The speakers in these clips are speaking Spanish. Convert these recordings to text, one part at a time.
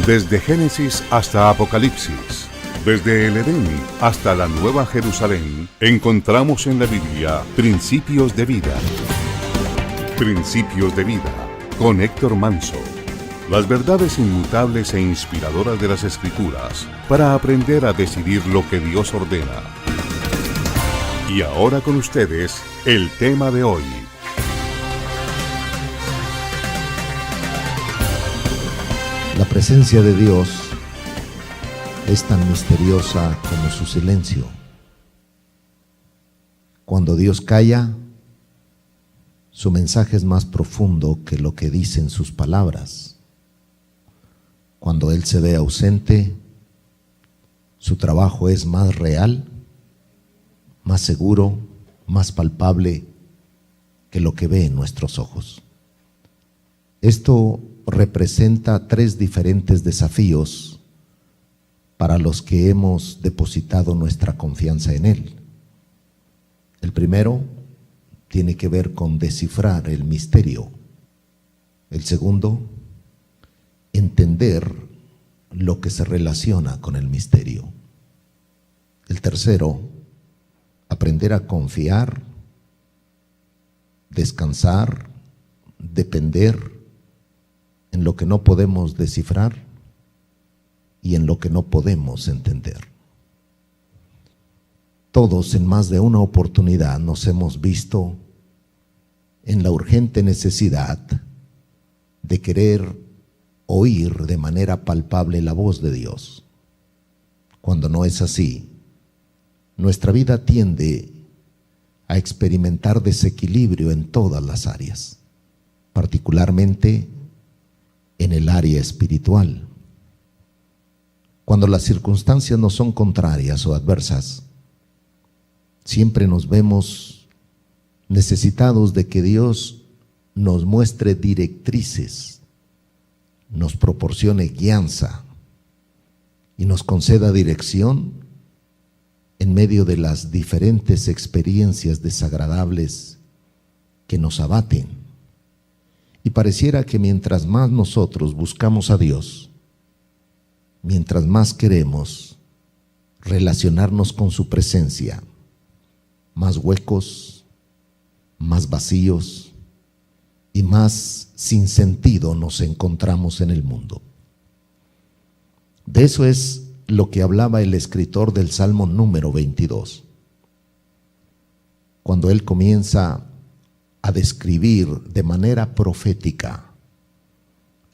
Desde Génesis hasta Apocalipsis, desde el Edén hasta la Nueva Jerusalén, encontramos en la Biblia principios de vida. Principios de vida, con Héctor Manso. Las verdades inmutables e inspiradoras de las Escrituras para aprender a decidir lo que Dios ordena. Y ahora con ustedes, el tema de hoy. La presencia de Dios es tan misteriosa como su silencio. Cuando Dios calla, su mensaje es más profundo que lo que dicen sus palabras. Cuando Él se ve ausente, su trabajo es más real, más seguro, más palpable que lo que ve en nuestros ojos. Esto representa tres diferentes desafíos para los que hemos depositado nuestra confianza en Él. El primero tiene que ver con descifrar el misterio. El segundo, entender lo que se relaciona con el misterio. El tercero, aprender a confiar, descansar, depender en lo que no podemos descifrar y en lo que no podemos entender. Todos en más de una oportunidad nos hemos visto en la urgente necesidad de querer oír de manera palpable la voz de Dios. Cuando no es así, nuestra vida tiende a experimentar desequilibrio en todas las áreas, particularmente en el área espiritual. Cuando las circunstancias no son contrarias o adversas, siempre nos vemos necesitados de que Dios nos muestre directrices, nos proporcione guianza y nos conceda dirección en medio de las diferentes experiencias desagradables que nos abaten. Y pareciera que mientras más nosotros buscamos a Dios, mientras más queremos relacionarnos con su presencia, más huecos, más vacíos y más sin sentido nos encontramos en el mundo. De eso es lo que hablaba el escritor del Salmo número 22. Cuando él comienza a describir de manera profética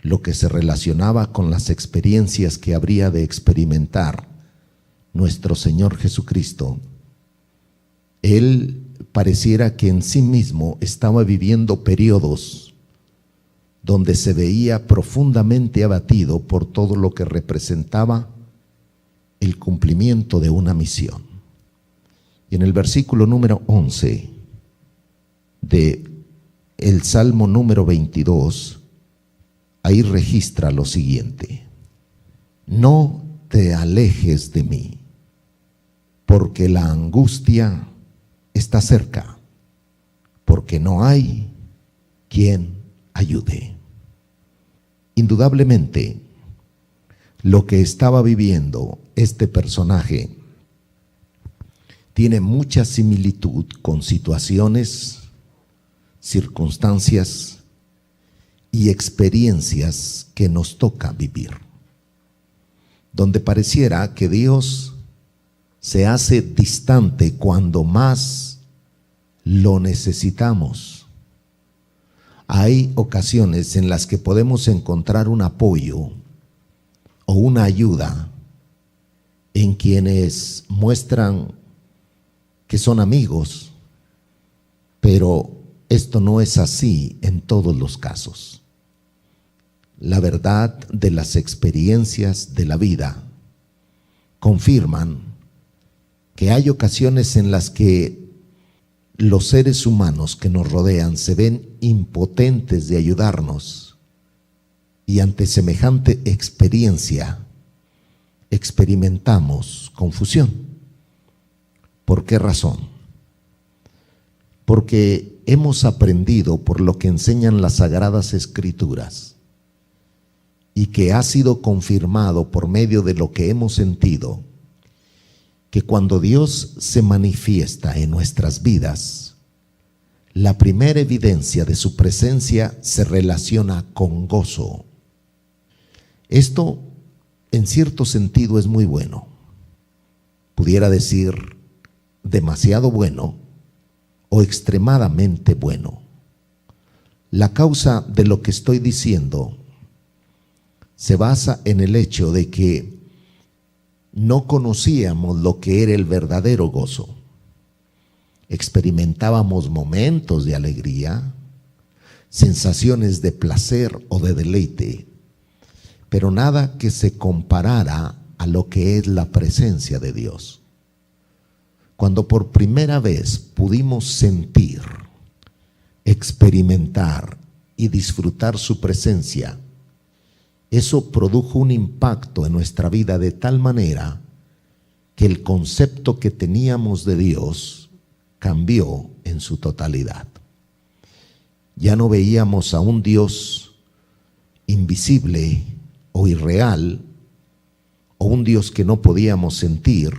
lo que se relacionaba con las experiencias que habría de experimentar nuestro Señor Jesucristo, Él pareciera que en sí mismo estaba viviendo periodos donde se veía profundamente abatido por todo lo que representaba el cumplimiento de una misión. Y en el versículo número 11 de el Salmo número 22, ahí registra lo siguiente: no te alejes de mí, porque la angustia está cerca, porque no hay quien ayude. Indudablemente, lo que estaba viviendo este personaje tiene mucha similitud con situaciones, circunstancias y experiencias que nos toca vivir, donde pareciera que Dios se hace distante cuando más lo necesitamos. Hay ocasiones en las que podemos encontrar un apoyo o una ayuda en quienes muestran que son amigos, pero esto no es así en todos los casos. La verdad de las experiencias de la vida confirman que hay ocasiones en las que los seres humanos que nos rodean se ven impotentes de ayudarnos, y ante semejante experiencia experimentamos confusión. ¿Por qué razón? Porque hemos aprendido por lo que enseñan las Sagradas Escrituras y que ha sido confirmado por medio de lo que hemos sentido, que cuando Dios se manifiesta en nuestras vidas, la primera evidencia de su presencia se relaciona con gozo. Esto, en cierto sentido, es muy bueno. Pudiera decir demasiado bueno o extremadamente bueno. La causa de lo que estoy diciendo se basa en el hecho de que no conocíamos lo que era el verdadero gozo. Experimentábamos momentos de alegría, sensaciones de placer o de deleite, pero nada que se comparara a lo que es la presencia de Dios. Cuando por primera vez pudimos sentir, experimentar y disfrutar su presencia, eso produjo un impacto en nuestra vida de tal manera que el concepto que teníamos de Dios cambió en su totalidad. Ya no veíamos a un Dios invisible o irreal, o un Dios que no podíamos sentir,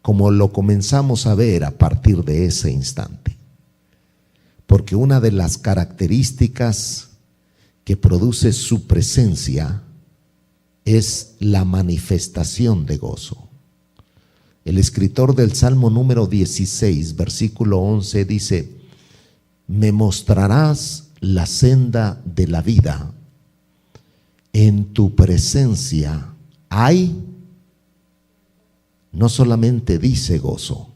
como lo comenzamos a ver a partir de ese instante. Porque una de las características que produce su presencia es la manifestación de gozo. El escritor del Salmo número 16, versículo 11 dice: me mostrarás la senda de la vida, en tu presencia hay, no solamente dice gozo,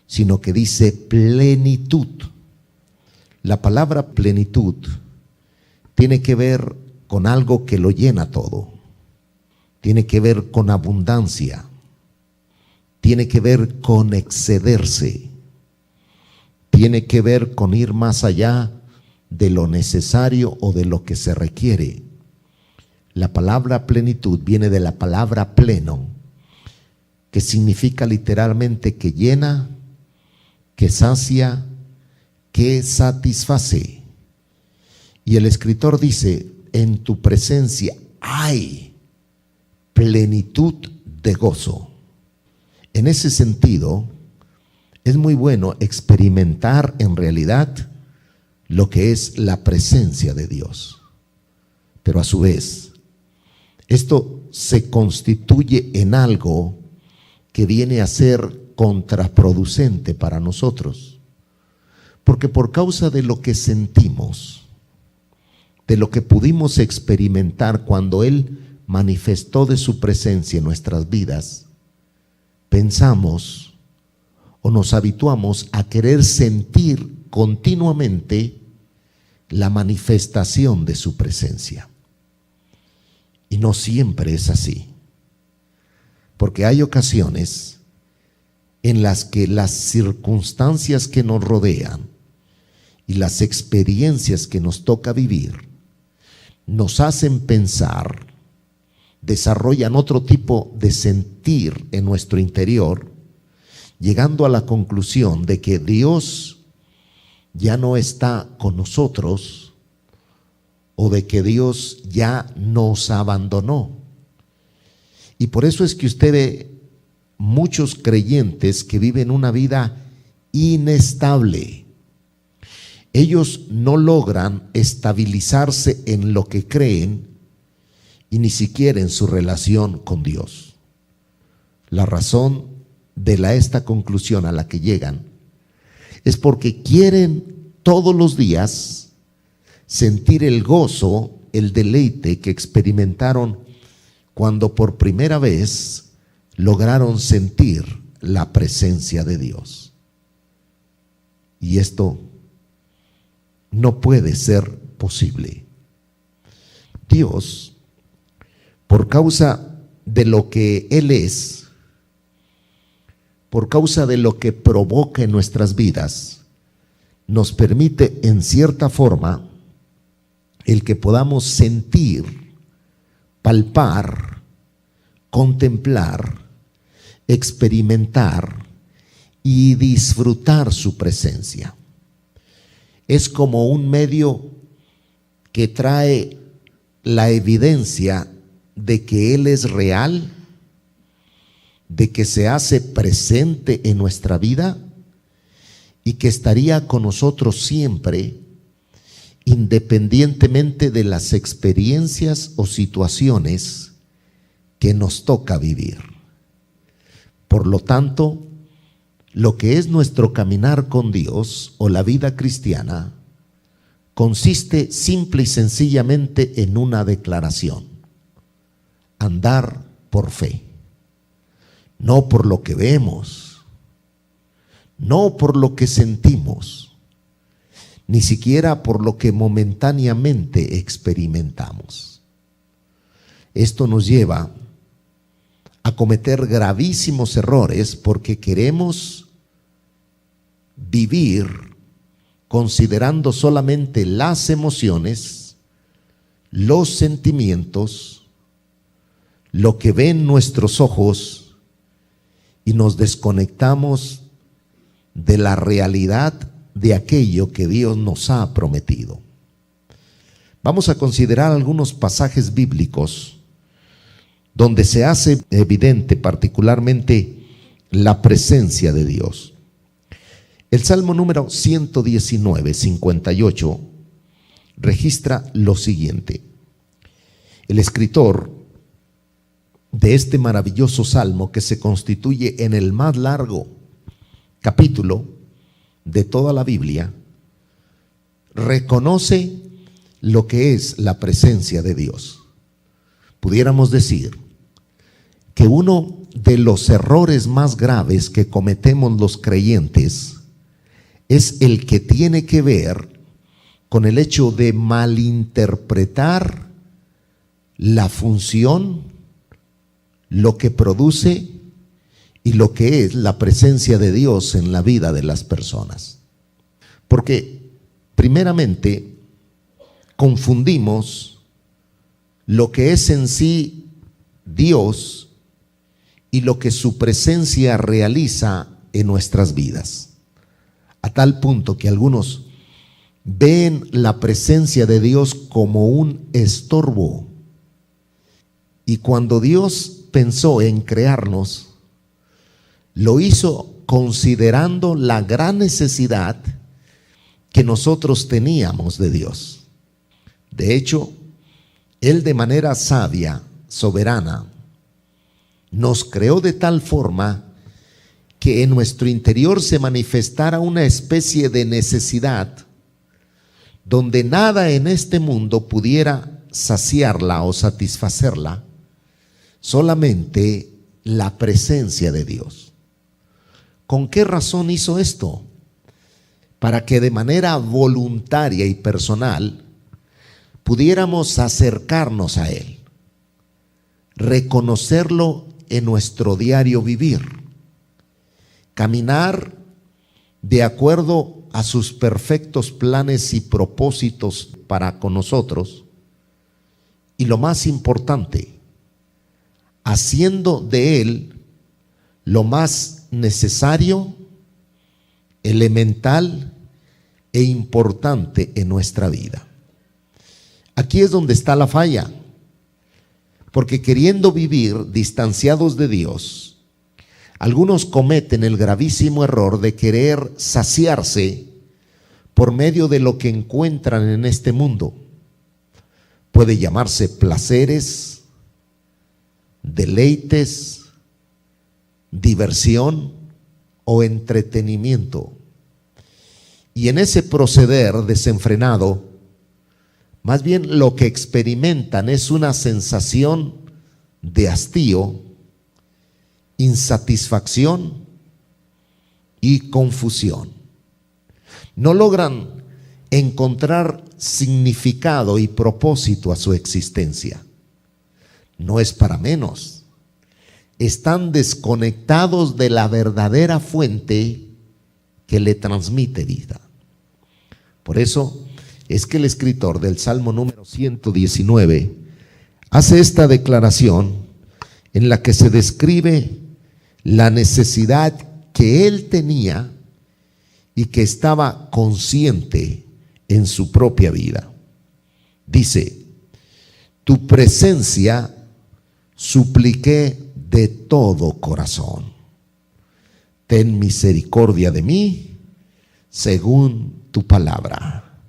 sino que dice plenitud. La palabra plenitud tiene que ver con algo que lo llena todo, tiene que ver con abundancia, tiene que ver con excederse, tiene que ver con ir más allá de lo necesario o de lo que se requiere. La palabra plenitud viene de la palabra pleno, que significa literalmente que llena, que sacia, que satisface. Y el escritor dice: en tu presencia hay plenitud de gozo. En ese sentido, es muy bueno experimentar en realidad lo que es la presencia de Dios. Pero a su vez, esto se constituye en algo que viene a ser contraproducente para nosotros. Porque por causa de lo que sentimos, de lo que pudimos experimentar cuando Él manifestó de su presencia en nuestras vidas, pensamos o nos habituamos a querer sentir continuamente la manifestación de su presencia. Y no siempre es así, porque hay ocasiones en las que las circunstancias que nos rodean y las experiencias que nos toca vivir nos hacen pensar, desarrollan otro tipo de sentir en nuestro interior, llegando a la conclusión de que Dios ya no está con nosotros o de que Dios ya nos abandonó. Y por eso es que usted ve muchos creyentes que viven una vida inestable. Ellos no logran estabilizarse en lo que creen y ni siquiera en su relación con Dios. La razón de esta conclusión a la que llegan es porque quieren todos los días sentir el gozo, el deleite que experimentaron cuando por primera vez lograron sentir la presencia de Dios. Y esto no puede ser posible. Dios, por causa de lo que Él es, por causa de lo que provoca en nuestras vidas, nos permite en cierta forma el que podamos sentir, palpar, contemplar, experimentar y disfrutar su presencia. Es como un medio que trae la evidencia de que Él es real, de que se hace presente en nuestra vida y que estaría con nosotros siempre, independientemente de las experiencias o situaciones que nos toca vivir. Por lo tanto, lo que es nuestro caminar con Dios o la vida cristiana consiste simple y sencillamente en una declaración: andar por fe, no por lo que vemos, no por lo que sentimos, ni siquiera por lo que momentáneamente experimentamos. Esto nos lleva a cometer gravísimos errores porque queremos vivir considerando solamente las emociones, los sentimientos, lo que ven nuestros ojos, y nos desconectamos de la realidad de aquello que Dios nos ha prometido. Vamos a considerar algunos pasajes bíblicos donde se hace evidente particularmente la presencia de Dios. El Salmo número 119, 58 registra lo siguiente. El escritor de este maravilloso salmo, que se constituye en el más largo capítulo de toda la Biblia, reconoce lo que es la presencia de Dios. Pudiéramos decir que uno de los errores más graves que cometemos los creyentes es el que tiene que ver con el hecho de malinterpretar la función, lo que produce y lo que es la presencia de Dios en la vida de las personas. Porque primeramente confundimos lo que es en sí Dios y lo que su presencia realiza en nuestras vidas, a tal punto que algunos ven la presencia de Dios como un estorbo. Y cuando Dios pensó en crearnos, lo hizo considerando la gran necesidad que nosotros teníamos de Dios. De hecho, Él de manera sabia, soberana, nos creó de tal forma que en nuestro interior se manifestara una especie de necesidad donde nada en este mundo pudiera saciarla o satisfacerla, solamente la presencia de Dios. ¿Con qué razón hizo esto? Para que de manera voluntaria y personal pudiéramos acercarnos a Él, reconocerlo en nuestro diario vivir, caminar de acuerdo a sus perfectos planes y propósitos para con nosotros, y lo más importante, haciendo de Él lo más necesario, elemental e importante en nuestra vida. Aquí es donde está la falla, porque queriendo vivir distanciados de Dios, algunos cometen el gravísimo error de querer saciarse por medio de lo que encuentran en este mundo. Puede llamarse placeres, deleites, diversión o entretenimiento. Y en ese proceder desenfrenado, más bien lo que experimentan es una sensación de hastío, insatisfacción y confusión. No logran encontrar significado y propósito a su existencia. No es para menos. Están desconectados de la verdadera fuente que le transmite vida. Por eso es que el escritor del Salmo número 119 hace esta declaración en la que se describe la necesidad que él tenía y que estaba consciente en su propia vida. Dice: tu presencia supliqué de todo corazón. Ten misericordia de mí según tu palabra.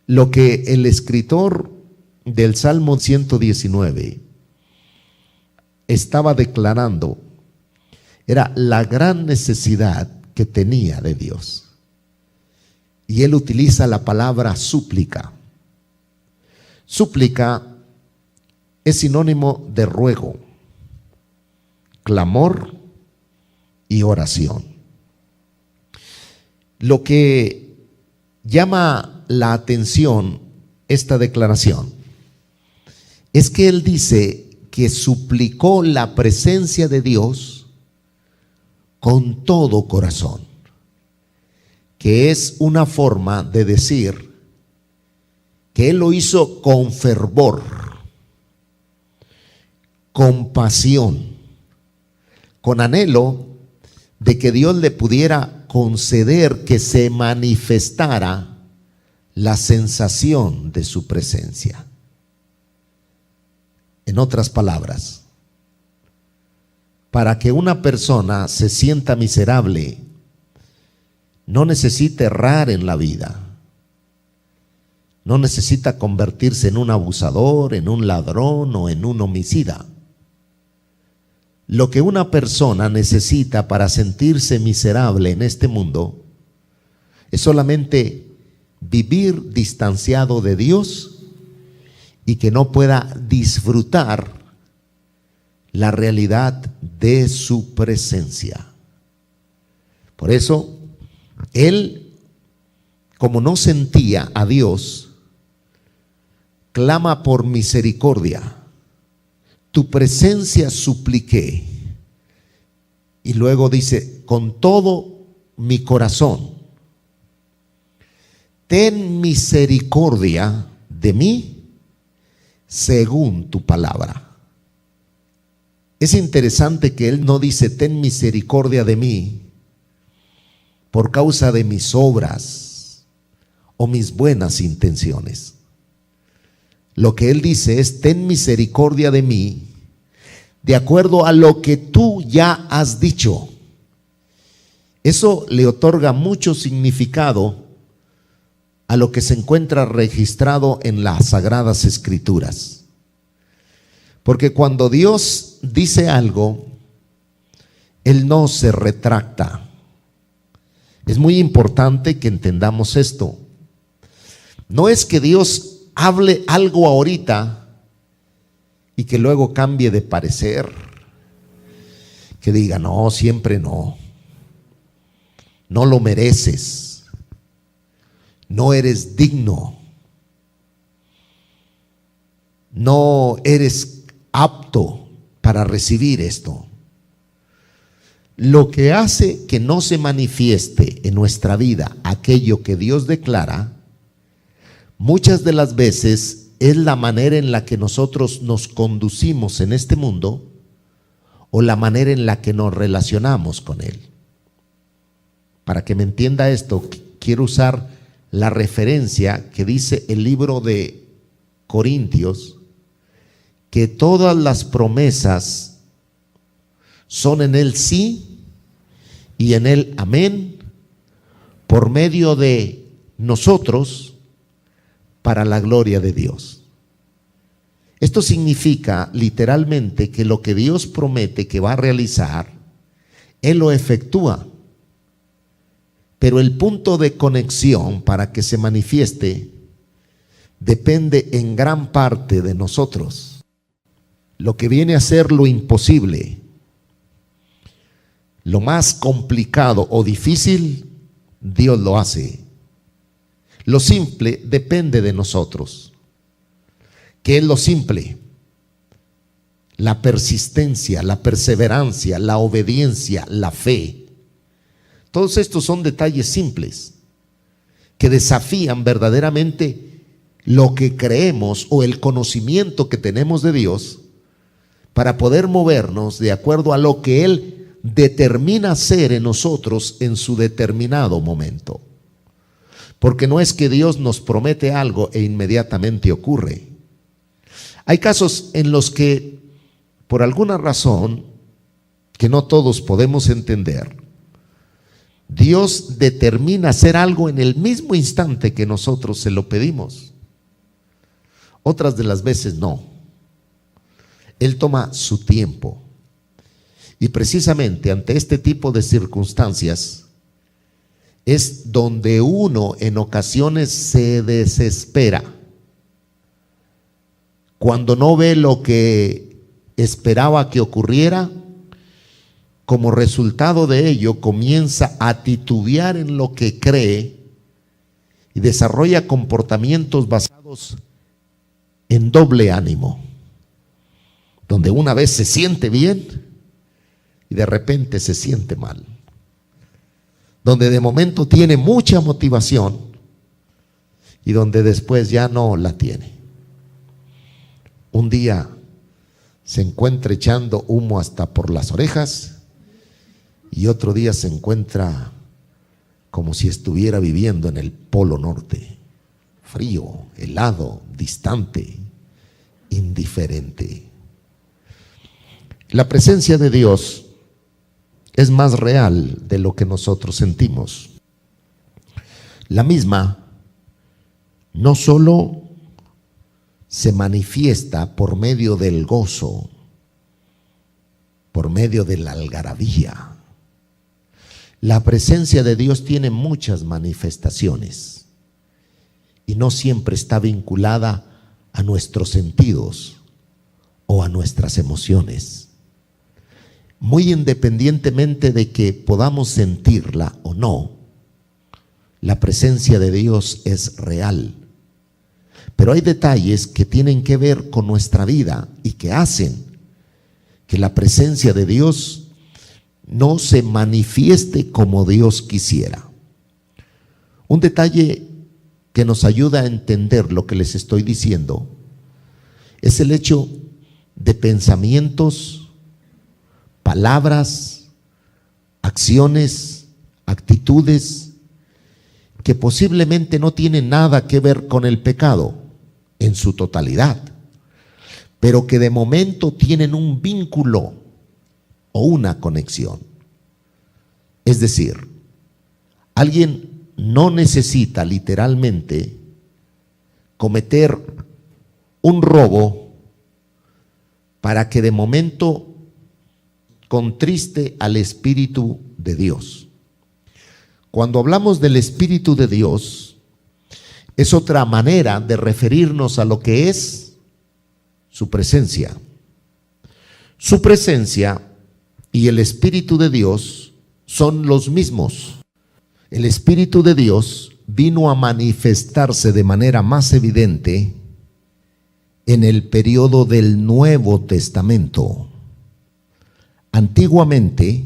Lo que el escritor del Salmo 119 estaba declarando era la gran necesidad que tenía de Dios. Y él utiliza la palabra súplica. Súplica es sinónimo de ruego, clamor y oración. Lo que llama la atención esta declaración es que él dice que suplicó la presencia de Dios con todo corazón, que es una forma de decir que él lo hizo con fervor, con pasión, con anhelo de que Dios le pudiera conceder que se manifestara la sensación de su presencia. En otras palabras, para que una persona se sienta miserable, no necesita errar en la vida, no necesita convertirse en un abusador, en un ladrón o en un homicida. Lo que una persona necesita para sentirse miserable en este mundo es solamente vivir distanciado de Dios y que no pueda disfrutar la realidad de su presencia. Por eso, él, como no sentía a Dios, clama por misericordia. Tu presencia supliqué. Y luego dice, con todo mi corazón, ten misericordia de mí según tu palabra. Es interesante que él no dice, ten misericordia de mí por causa de mis obras o mis buenas intenciones. Lo que él dice es, ten misericordia de mí de acuerdo a lo que tú ya has dicho. Eso le otorga mucho significado a lo que se encuentra registrado en las Sagradas Escrituras. Porque cuando Dios dice algo, Él no se retracta. Es muy importante que entendamos esto. No es que Dios hable algo ahorita y que luego cambie de parecer, que diga, no, siempre no, no lo mereces, no eres digno, no eres apto para recibir esto. Lo que hace que no se manifieste en nuestra vida aquello que Dios declara, muchas de las veces es la manera en la que nosotros nos conducimos en este mundo o la manera en la que nos relacionamos con Él. Para que me entienda esto, quiero usar la referencia que dice el libro de Corintios, que todas las promesas son en Él sí y en Él amén, por medio de nosotros, para la gloria de Dios. Esto significa literalmente que lo que Dios promete que va a realizar, Él lo efectúa. Pero el punto de conexión para que se manifieste depende en gran parte de nosotros. Lo que viene a ser lo imposible, lo más complicado o difícil, Dios lo hace. Lo simple depende de nosotros. ¿Qué es lo simple? La persistencia, la perseverancia, la obediencia, la fe. Todos estos son detalles simples que desafían verdaderamente lo que creemos o el conocimiento que tenemos de Dios para poder movernos de acuerdo a lo que Él determina hacer en nosotros en su determinado momento. Porque no es que Dios nos promete algo e inmediatamente ocurre. Hay casos en los que, por alguna razón que no todos podemos entender, Dios determina hacer algo en el mismo instante que nosotros se lo pedimos. Otras de las veces no. Él toma su tiempo. Y precisamente ante este tipo de circunstancias es donde uno en ocasiones se desespera. Cuando no ve lo que esperaba que ocurriera, como resultado de ello comienza a titubear en lo que cree y desarrolla comportamientos basados en doble ánimo, donde una vez se siente bien y de repente se siente mal, donde de momento tiene mucha motivación y donde después ya no la tiene. Un día se encuentra echando humo hasta por las orejas y otro día se encuentra como si estuviera viviendo en el Polo Norte, frío, helado, distante, indiferente. La presencia de Dios es más real de lo que nosotros sentimos. La misma no solo se manifiesta por medio del gozo, por medio de la algarabía. La presencia de Dios tiene muchas manifestaciones y no siempre está vinculada a nuestros sentidos o a nuestras emociones. Muy independientemente de que podamos sentirla o no, la presencia de Dios es real. Pero hay detalles que tienen que ver con nuestra vida y que hacen que la presencia de Dios no se manifieste como Dios quisiera. Un detalle que nos ayuda a entender lo que les estoy diciendo es el hecho de pensamientos, palabras, acciones, actitudes que posiblemente no tienen nada que ver con el pecado en su totalidad, pero que de momento tienen un vínculo o una conexión. Es decir, alguien no necesita literalmente cometer un robo para que de momento contriste al Espíritu de Dios. Cuando hablamos del Espíritu de Dios, es otra manera de referirnos a lo que es su presencia. Su presencia y el Espíritu de Dios son los mismos. El Espíritu de Dios vino a manifestarse de manera más evidente en el periodo del Nuevo Testamento. Antiguamente,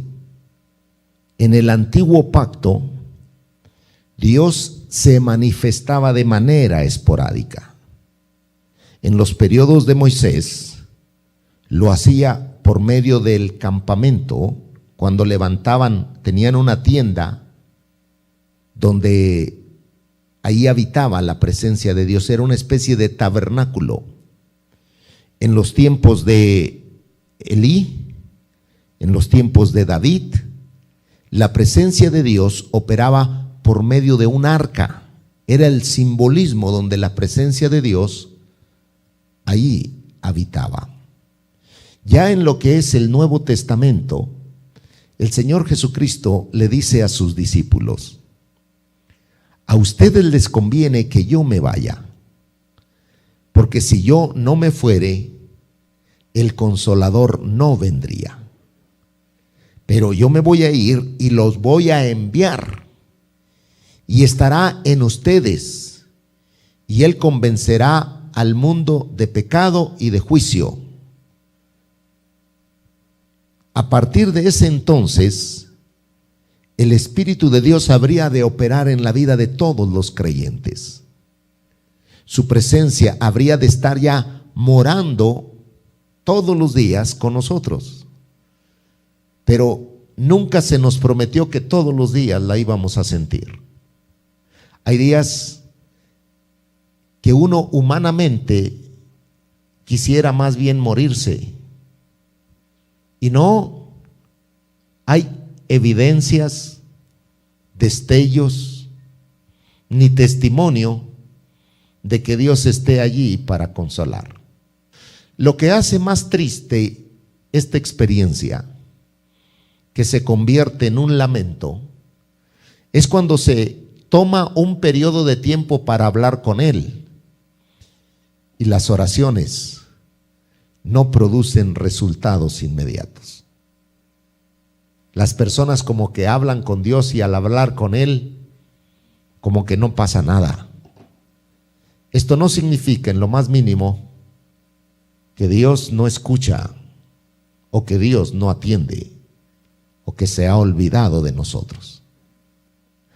en el Antiguo Pacto, Dios se manifestaba de manera esporádica. En los periodos de Moisés, lo hacía por medio del campamento, cuando levantaban, tenían una tienda donde ahí habitaba la presencia de Dios, era una especie de tabernáculo. En los tiempos de Elí, en los tiempos de David, la presencia de Dios operaba por medio de un arca. Era el simbolismo donde la presencia de Dios ahí habitaba. Ya en lo que es el Nuevo Testamento, el Señor Jesucristo le dice a sus discípulos: a ustedes les conviene que yo me vaya, porque si yo no me fuere, el Consolador no vendría. Pero yo me voy a ir y los voy a enviar, y estará en ustedes, y Él convencerá al mundo de pecado y de juicio. A partir de ese entonces, el Espíritu de Dios habría de operar en la vida de todos los creyentes. Su presencia habría de estar ya morando todos los días con nosotros. Pero nunca se nos prometió que todos los días la íbamos a sentir. Hay días que uno humanamente quisiera más bien morirse. Y no hay evidencias, destellos, ni testimonio de que Dios esté allí para consolar. Lo que hace más triste esta experiencia, que se convierte en un lamento, es cuando se toma un periodo de tiempo para hablar con Él y las oraciones no producen resultados inmediatos. Las personas como que hablan con Dios y al hablar con Él, como que no pasa nada. Esto no significa en lo más mínimo que Dios no escucha o que Dios no atiende o que se ha olvidado de nosotros.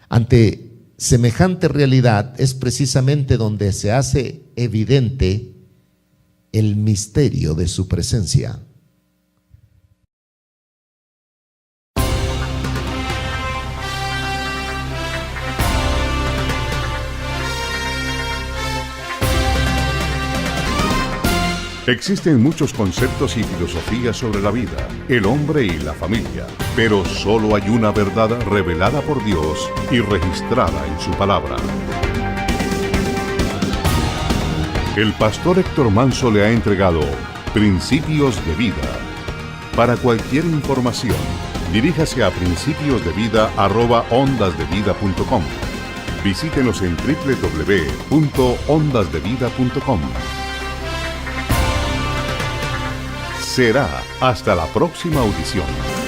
Ante semejante realidad es precisamente donde se hace evidente el misterio de su presencia. Existen muchos conceptos y filosofías sobre la vida, el hombre y la familia, pero solo hay una verdad revelada por Dios y registrada en su palabra. El pastor Héctor Manso le ha entregado Principios de Vida. Para cualquier información, diríjase a principiosdevida@ondasdevida.com. Visítenos en www.ondasdevida.com. Será hasta la próxima audición.